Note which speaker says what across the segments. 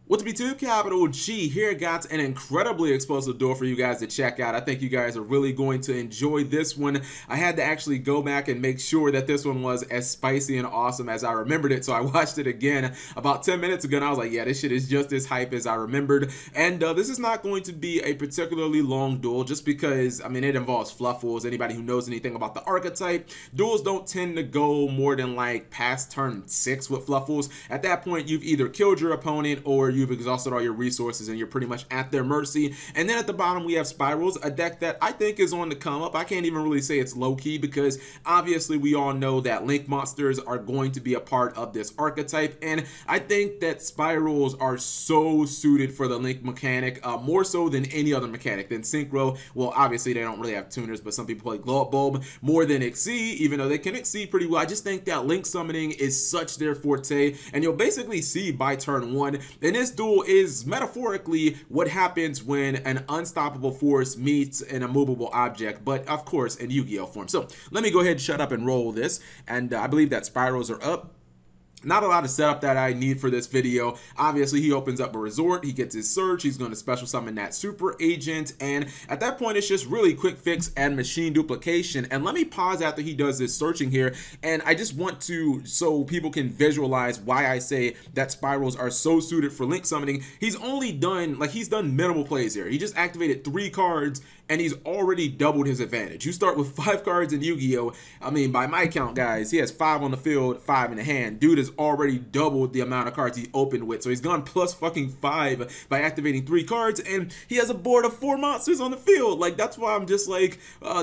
Speaker 1: What's up, YouTube? Capital G here. Got an incredibly explosive duel for you guys to check out. I think you guys are really going to enjoy this one. I had to actually go back and make sure that this one was as spicy and awesome as I remembered it. So I watched it again about 10 minutes ago and I was like, yeah, this shit is just as hype as I remembered. And this is not going to be a particularly long duel just because, I mean, it involves Fluffles. Anybody who knows anything about the archetype, duels don't tend to go more than like past turn 6 with Fluffles. At that point, you've either killed your opponent or you've exhausted all your resources and you're pretty much at their mercy. And then at the bottom we have Spirals, a deck that I think is on the come up. I can't even really say it's low-key because obviously we all know that Link monsters are going to be a part of this archetype, and I think that Spirals are so suited for the Link mechanic, more so than any other mechanic. Than Synchro, well, obviously they don't really have tuners, but some people play Glow Up Bulb more than Exceed, even though they can exceed pretty well. I just think that Link summoning is such their forte, and you'll basically see by turn 1, and this duel is metaphorically what happens when an unstoppable force meets an immovable object, but of course in Yu-Gi-Oh form. So let me go ahead and shut up and roll this, and I believe that Spirals are up. Not a lot of setup that I need for this video. Obviously, he opens up a resort, he gets his search, he's going to special summon that super agent, and at that point, it's just really quick fix and machine duplication. And let me pause after he does this searching here, and I just want to, so people can visualize why I say that Spirals are so suited for Link summoning. He's only done, like, he's done minimal plays here. He just activated 3 cards, and he's already doubled his advantage. You start with 5 cards in Yu-Gi-Oh! I mean, by my count, guys, he has 5 on the field, 5 in the hand. Dude has already doubled the amount of cards he opened with. So he's gone plus fucking 5 by activating 3 cards, and he has a board of 4 monsters on the field. Like, that's why I'm just like,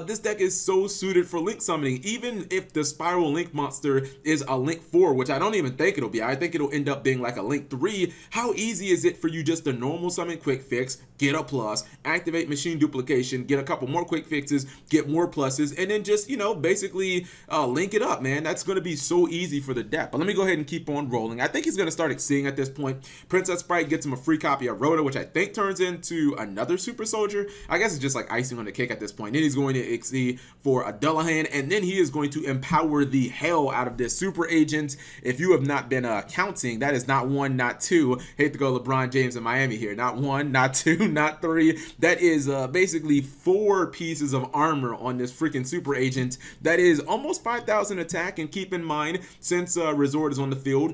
Speaker 1: this deck is so suited for Link summoning. Even if the Spiral Link monster is a Link 4, which I don't even think it'll be. I think it'll end up being like a Link 3. How easy is it for you just to normal summon quick fix, get a plus, activate machine duplication, get a couple more quick fixes, get more pluses, and then just, you know, basically link it up, man. That's going to be so easy for the deck. But let me go ahead and keep on rolling. I think he's going to start exceeding at this point. Princess Sprite gets him a free copy of Rhoda, which I think turns into another Super Soldier. I guess it's just like icing on the cake at this point. Then he's going to exceed for a Dullahan, and then he is going to empower the hell out of this super agent. If you have not been counting, that is not 1, not 2. Hate to go LeBron James in Miami here. Not 1, not 2, not 3. That is basically 4 pieces of armor on this freaking super agent. That is almost 5,000 attack, and keep in mind, since Resort is on the field,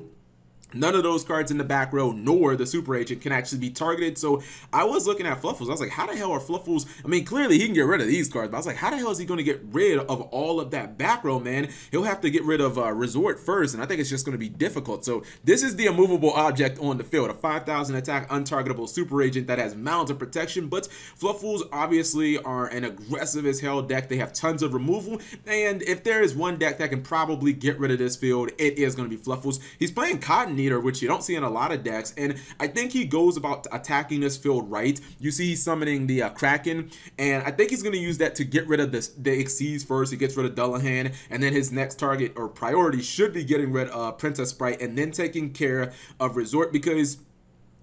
Speaker 1: none of those cards in the back row nor the super agent can actually be targeted. So I was looking at Fluffles. I was like, how the hell are Fluffles? I mean, clearly he can get rid of these cards, but I was like, how the hell is he going to get rid of all of that back row, man? He'll have to get rid of Resort first, and I think it's just going to be difficult. So this is the immovable object on the field, a 5,000 attack untargetable super agent that has mounted protection, but Fluffles obviously are an aggressive as hell deck. They have tons of removal, and if there is one deck that can probably get rid of this field, it is going to be Fluffles. He's playing Cotton Eater, which you don't see in a lot of decks, and I think he goes about attacking this field right. You see he's summoning the Kraken, and I think he's going to use that to get rid of the Exceeds first. He gets rid of Dullahan, and then his next target or priority should be getting rid of Princess Sprite and then taking care of Resort, because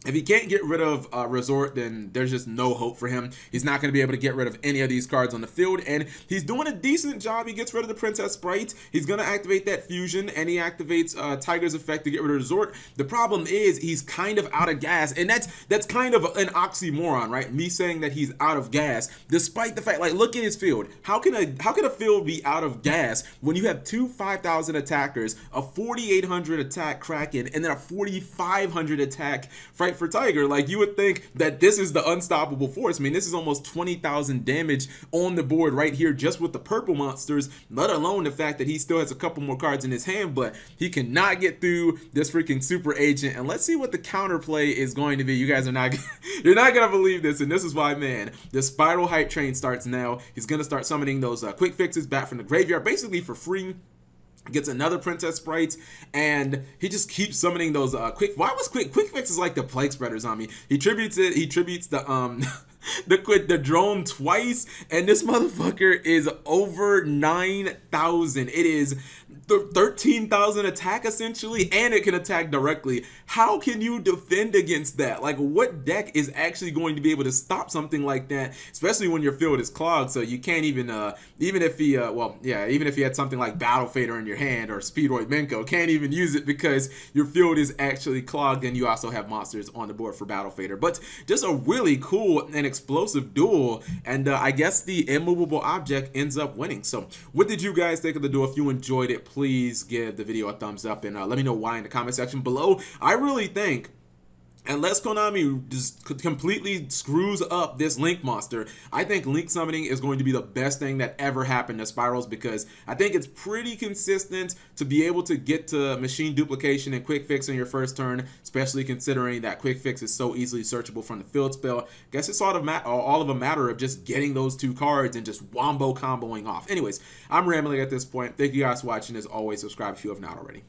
Speaker 1: if he can't get rid of Resort, then there's just no hope for him. He's not going to be able to get rid of any of these cards on the field, and he's doing a decent job. He gets rid of the Princess Sprite. He's going to activate that fusion, and he activates Tiger's effect to get rid of Resort. The problem is he's kind of out of gas, and that's kind of an oxymoron, right? Me saying that he's out of gas, despite the fact, like, look at his field. How can a field be out of gas when you have 2 5,000 attackers, a 4,800 attack Kraken, and then a 4,500 attack Fright for Tiger? Like, you would think that this is the unstoppable force. I mean, this is almost 20,000 damage on the board right here just with the purple monsters, let alone the fact that he still has a couple more cards in his hand, but he cannot get through this freaking super agent. And let's see what the counterplay is going to be. You guys are not you're not gonna believe this, and this is why, man, the Spiral hype train starts now. He's gonna start summoning those quick fixes back from the graveyard basically for free. Gets another Princess Sprite, and he just keeps summoning those quick fixes like the plague spreaders on me. He tributes the the drone twice, and this motherfucker is over 9,000. It is 13,000 attack essentially, and it can attack directly. How can you defend against that? Like, what deck is actually going to be able to stop something like that, especially when your field is clogged? So you can't even even if he even if you had something like Battle Fader in your hand or Speedroid Menko, can't even use it because your field is actually clogged, and you also have monsters on the board for Battle Fader. But just a really cool and explosive duel, and I guess the immovable object ends up winning. So what did you guys think of the duel? If you enjoyed it, please give the video a thumbs up, and let me know why in the comment section below. I really think, unless Konami just completely screws up this Link monster, I think Link summoning is going to be the best thing that ever happened to Spirals, because I think it's pretty consistent to be able to get to machine duplication and quick fix in your first turn, especially considering that quick fix is so easily searchable from the field spell. I guess it's all of a matter of just getting those two cards and just wombo comboing off. Anyways, I'm rambling at this point. Thank you guys for watching. As always, subscribe if you have not already.